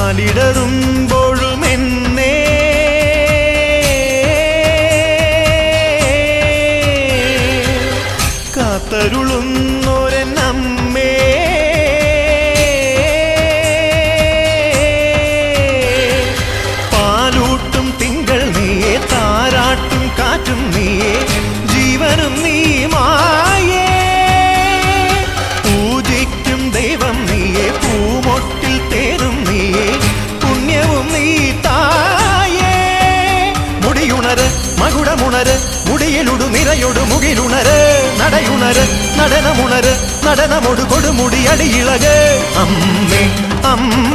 കാലിടറുമ്പോഴും എന്നെ കാത്തരുളുന്നോരമ്മേ, പാലൂട്ടും തിങ്കൾ നീയേ, താരാട്ടും കാറ്റും നീയേ, ജീവനും നീ മായേ. പൂജിക്കും ദൈവം നീയേ, പൂമൊട്ടിൽ തേനും നീയേ, പുണ്യവും നീ തായേ. മുടിയുണര് മകുടമുണര്, മുടിയിലുടു നിറയൊടു മുകിലുണര്, നടയുണര് നടനമുണര്, നടനമൊടു കൊടുമുടി അടിയിളക്. അമ്മേ അമ്മ